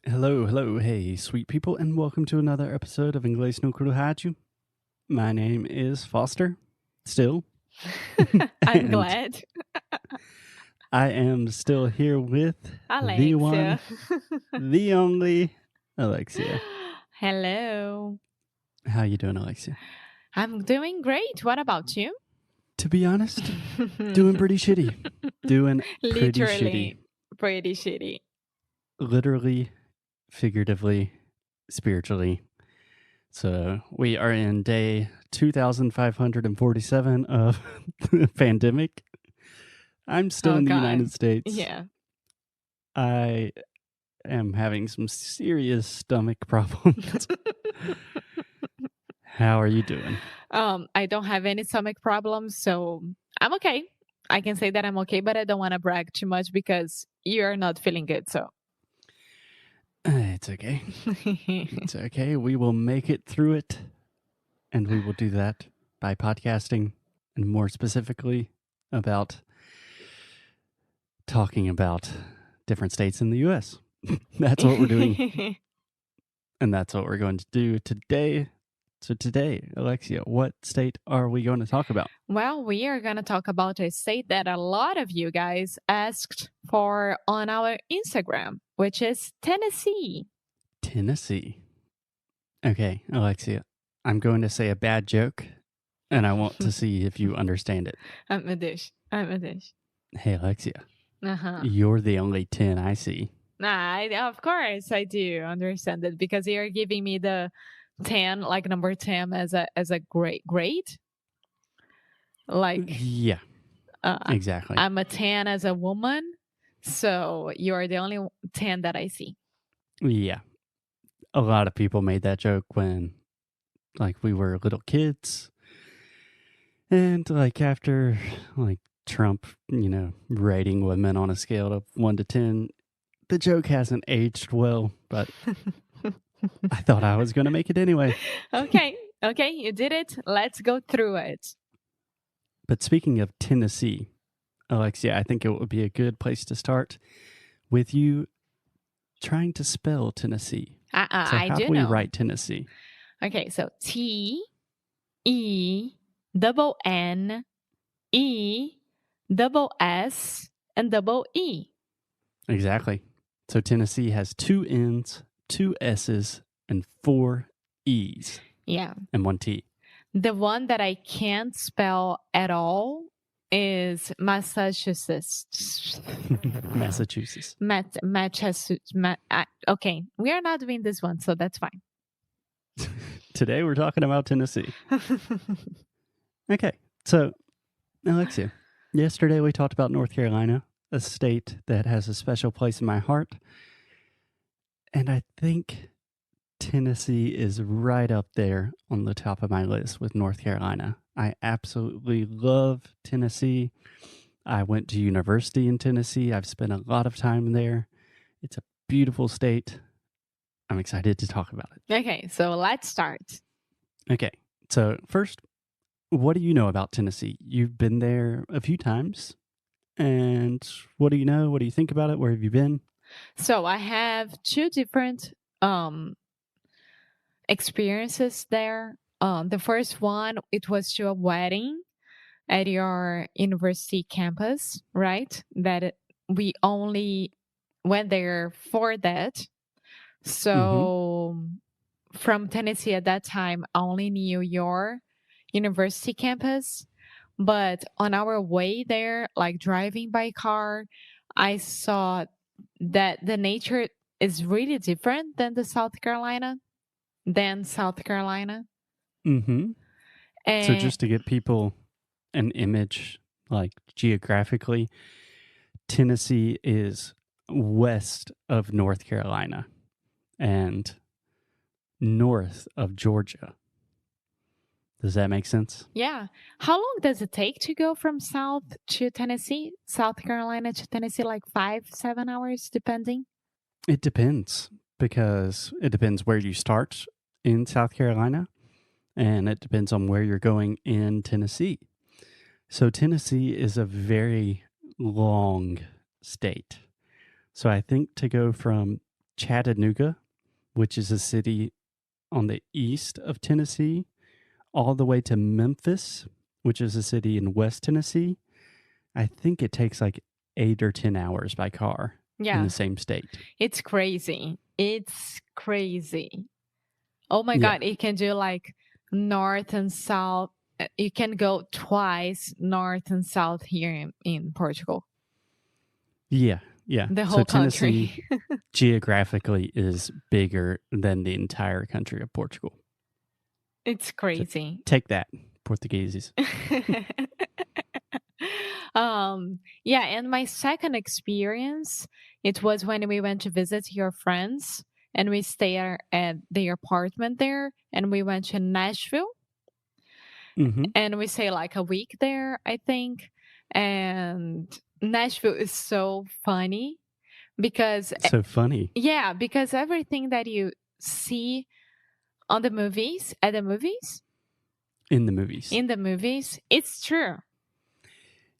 Hello, hello, hey, sweet people, and welcome to another episode of Inglês no Rádio. My name is Foster, still, I'm and glad. I am still here with the one, Alexia. the only Alexia. Hello. How you doing, Alexia? I'm doing great. What about you? To be honest, doing pretty shitty. Doing pretty shitty. Literally pretty shitty. Literally, figuratively, spiritually. So we are in day 2,547 of the pandemic. I'm still in the United States. Yeah. I am having some serious stomach problems. How are you doing? I don't have any stomach problems, so I'm okay. I can say that I'm okay, but I don't want to brag too much because you're not feeling good, so. It's okay. It's okay. We will make it through it. And we will do that by podcasting and more specifically about talking about different states in the U.S. That's what we're doing. And that's what we're going to do today. So today, Alexia, what state are we going to talk about? Well, we are going to talk about a state that a lot of you guys asked for on our Instagram, which is Tennessee. Tennessee. Okay, Alexia, I'm going to say a bad joke, and I want to see if you understand it. I'm a dish. Hey, Alexia, Uh-huh. you're the only 10 I see. Of course I do understand it because you're giving me the 10, like number 10 as a grade. Like, yeah, exactly. I'm a 10 as a woman, so you're the only 10 that I see. Yeah. A lot of people made that joke when, like, we were little kids. And, like, after, like, Trump, rating women on a scale of 1 to 10, the joke hasn't aged well, but I thought I was going to make it anyway. Okay, you did it. Let's go through it. But speaking of Tennessee, Alexia, I think it would be a good place to start with you trying to spell Tennessee. So I how do do we know. write Tennessee? Okay, so T-E-N-N-E-S-S and double E. Exactly. So Tennessee has 2 N's, 2 S's, and 4 E's. Yeah. And 1 T. The one that I can't spell at all is Massachusetts. Massachusetts. Okay, we are not doing this one, so that's fine. Today we're talking about Tennessee. Okay, so Alexia, yesterday we talked about North Carolina, a state that has a special place in my heart. And I think Tennessee is right up there on the top of my list with North Carolina. I absolutely love Tennessee. I went to university in Tennessee. I've spent a lot of time there. It's a beautiful state. I'm excited to talk about it. Okay, so let's start. Okay, so first, what do you know about Tennessee? You've been there a few times. And what do you know? What do you think about it? Where have you been? So I have 2 different experiences there. The first one, it was to a wedding at your university campus, right? That we only went there for that. So from Tennessee at that time, I only knew your university campus. But on our way there, like driving by car, I saw that the nature is really different than South Carolina. Mm-hmm. And So just to get people an image, like geographically, Tennessee is west of North Carolina and north of Georgia. Does that make sense? Yeah. How long does it take to go from South Carolina to Tennessee? Like 5-7 hours, depending? It depends, because it depends where you start in South Carolina, and it depends on where you're going in Tennessee. So Tennessee is a very long state. So I think to go from Chattanooga, which is a city on the east of Tennessee, all the way to Memphis, which is a city in West Tennessee. I think it takes like 8 or 10 hours by car in Yeah, the same state. it's crazy. It's crazy. Oh my Yeah. God, it can do like north and south. You can go twice north and south here in Portugal. Yeah. Yeah. The So whole Tennessee country. geographically is bigger than the entire country of Portugal. It's crazy. Take that, Portuguese. Yeah, and my second experience, it was when we went to visit your friends and we stayed at their apartment there and we went to Nashville Mm-hmm. and we stayed like a week there, I think. And Nashville is so funny because So funny. yeah, because everything that you see on the movies, at the movies, In the movies. in the movies, it's true.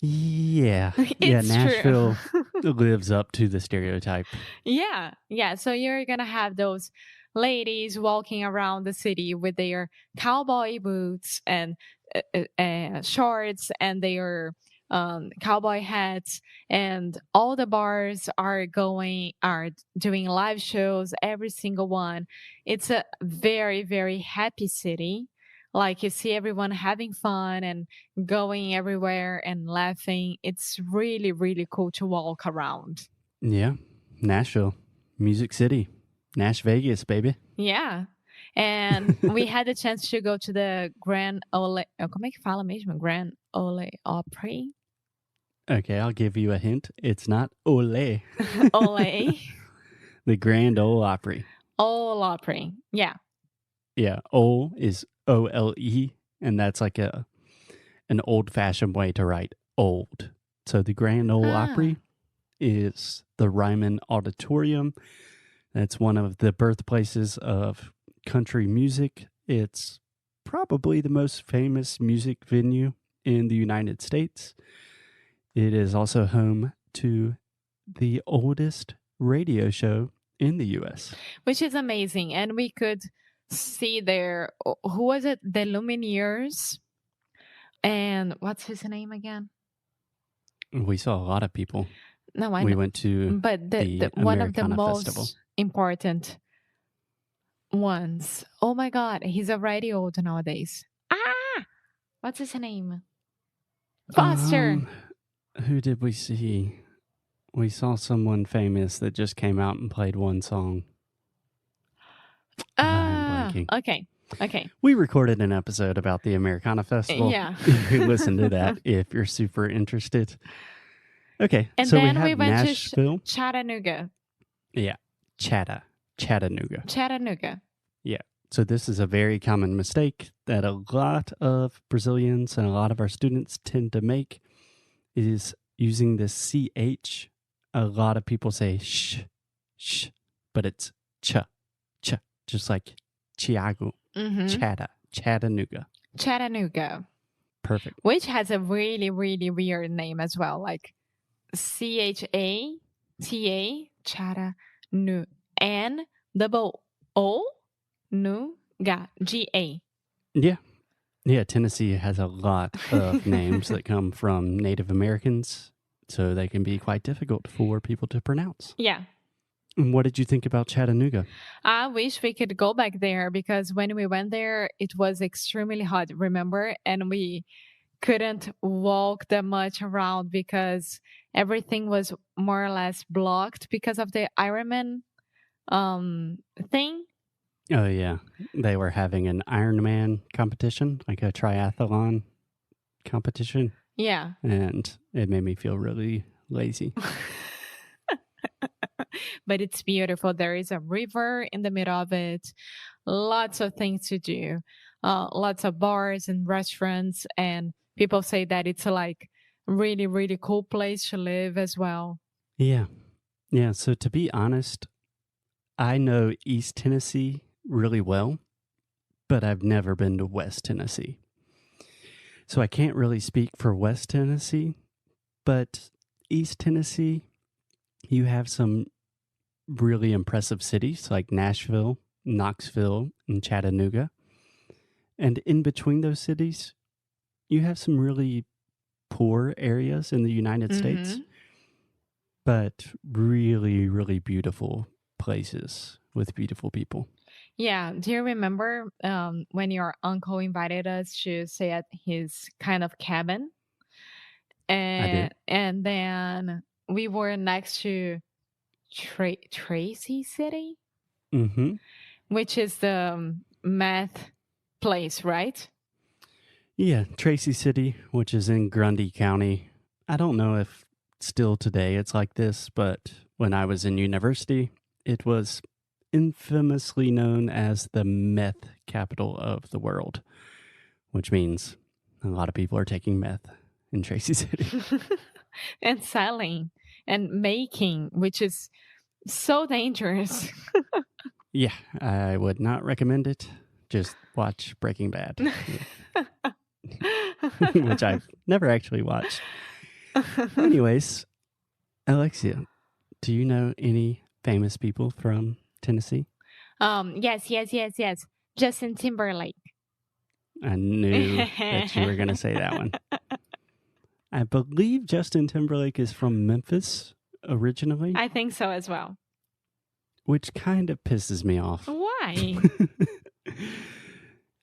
Yeah. It's Yeah, true. Nashville lives up to the stereotype. Yeah, yeah. So you're gonna have those ladies walking around the city with their cowboy boots and shorts and their cowboy hats, and all the bars are doing live shows. Every single one. It's a very very happy city. Like you see everyone having fun and going everywhere and laughing. It's really really cool to walk around. Yeah. Nashville. Music City. Nash Vegas, baby. Yeah. And we had the chance to go to the Grand Ole. Como é que fala mesmo? Grand Ole Opry. Okay, I'll give you a hint. It's not Ole. Ole. The Grand Ole Opry. Ole Opry. Yeah. Yeah, Ole is OLE, and that's like an old-fashioned way to write old. So the Grand Ole Opry is the Ryman Auditorium. That's one of the birthplaces of country music. It's probably the most famous music venue in the United States. It is also home to the oldest radio show in the U.S. Which is amazing. And we could see there, who was it? The Lumineers. And what's his name again? We saw a lot of people. No, I We know. went to But the one of the Americana most Festival. important ones. Oh my God, he's already old nowadays. What's his name? Foster. Who did we see? We saw someone famous that just came out and played one song. I'm blanking. Okay. We recorded an episode about the Americana Festival. Yeah. You can listen to that if you're super interested. Okay, And so then we have we went Nashville. to Chattanooga. Yeah, Chattanooga. Yeah. So this is a very common mistake that a lot of Brazilians and a lot of our students tend to make is using this CH. A lot of people say sh, but it's ch, just like Chiago, Chattanooga. Chattanooga. Perfect. Which has a really, really weird name as well, like CHATA, Chattanooga, N double O, Nuga, GA. Yeah, Tennessee has a lot of names that come from Native Americans, so they can be quite difficult for people to pronounce. Yeah. And what did you think about Chattanooga? I wish we could go back there because when we went there, it was extremely hot, remember? And we couldn't walk that much around because everything was more or less blocked because of the Ironman thing. Oh, yeah. They were having an Ironman competition, like a triathlon competition. Yeah. And it made me feel really lazy. But it's beautiful. There is a river in the middle of it. Lots of things to do. Lots of bars and restaurants. And people say that it's like really, really cool place to live as well. Yeah. Yeah. So to be honest, I know East Tennessee really well, but I've never been to West Tennessee. So I can't really speak for West Tennessee, but East Tennessee, you have some really impressive cities like Nashville, Knoxville, and Chattanooga. And in between those cities, you have some really poor areas in the United States, but really, really beautiful places with beautiful people. Yeah. Do you remember when your uncle invited us to stay at his kind of cabin? I do. And then we were next to Tracy City, Mm-hmm. which is the meth place, right? Yeah, Tracy City, which is in Grundy County. I don't know if still today it's like this, but when I was in university, it was infamously known as the meth capital of the world, which means a lot of people are taking meth in Tracy City. And selling and making, which is so dangerous. Yeah, I would not recommend it. Just watch Breaking Bad, which I've never actually watched. Anyways, Alexia, do you know any famous people from Tennessee? Yes. Justin Timberlake. I knew that you were going to say that one. I believe Justin Timberlake is from Memphis originally, I think so as well. which kind of pisses me off. Why?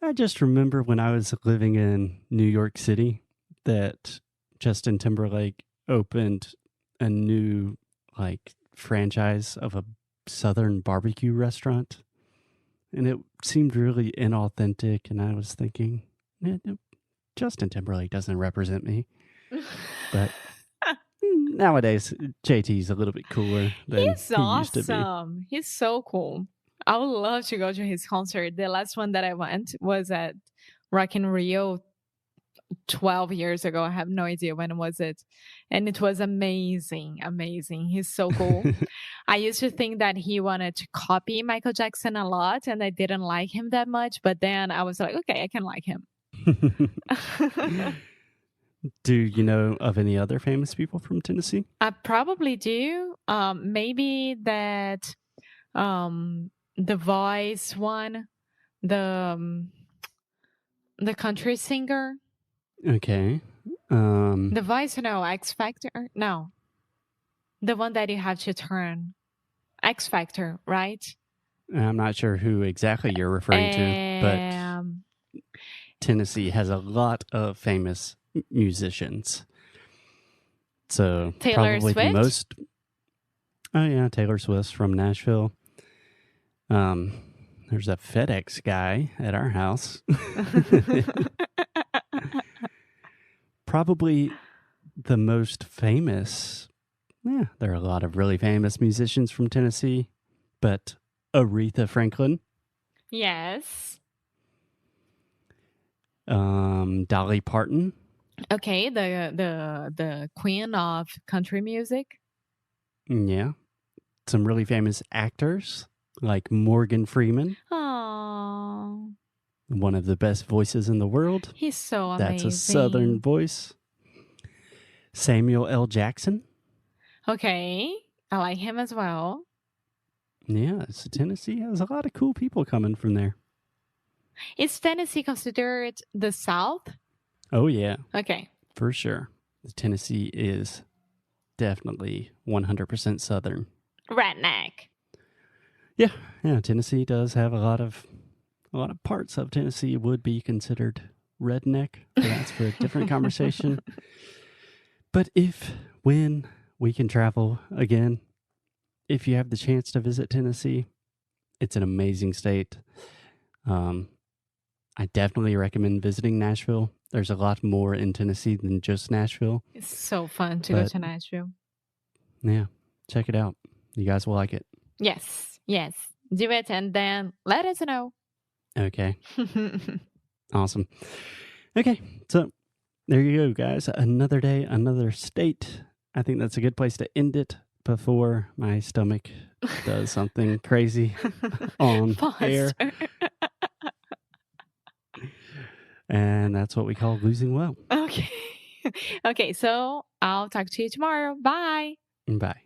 I just remember when I was living in New York City that Justin Timberlake opened a new franchise of a Southern barbecue restaurant. And it seemed really inauthentic. And I was thinking, Justin Timberlake doesn't represent me. But nowadays, JT's a little bit cooler than He's he used to be. awesome. He's so cool. I would love to go to his concert. The last one that I went was at Rock in Rio 12 years ago. I have no idea when was it. And it was amazing. He's so cool. I used to think that he wanted to copy Michael Jackson a lot and I didn't like him that much. But then I was like, okay, I can like him. Do you know of any other famous people from Tennessee? I probably do. Maybe that the Voice one, the country singer. Okay. The Voice, no, X Factor, no, the one that you have to turn, X Factor, right? I'm not sure who exactly you're referring to, but Tennessee has a lot of famous musicians. So Taylor probably Swift? the most. Oh yeah, Taylor Swift's from Nashville. There's a FedEx guy at our house. Probably the most famous. Yeah, there are a lot of really famous musicians from Tennessee, but Aretha Franklin, Yes. Dolly Parton. Okay, the queen of country music. Yeah, some really famous actors like Morgan Freeman, Oh, one of the best voices in the world. he's so That's amazing. a Southern voice. Samuel L. Jackson. Okay, I like him as well. Yeah, so Tennessee has a lot of cool people coming from there. Is Tennessee considered the South? Oh, yeah, Okay. for sure. Tennessee is definitely 100% Southern. Redneck. Yeah, Tennessee does have a lot of parts of Tennessee would be considered redneck. But that's for a different conversation. But when we can travel again, if you have the chance to visit Tennessee, it's an amazing state. I definitely recommend visiting Nashville. There's a lot more in Tennessee than just Nashville. It's so fun to go But- to Nashville. Yeah, check it out. You guys will like it. Yes. Do it and then let us know. Okay, awesome. Okay, so there you go, guys. Another day, another state. I think that's a good place to end it before my stomach does something crazy on air. And that's what we call losing well. Okay. Okay, so I'll talk to you tomorrow. Bye. Bye.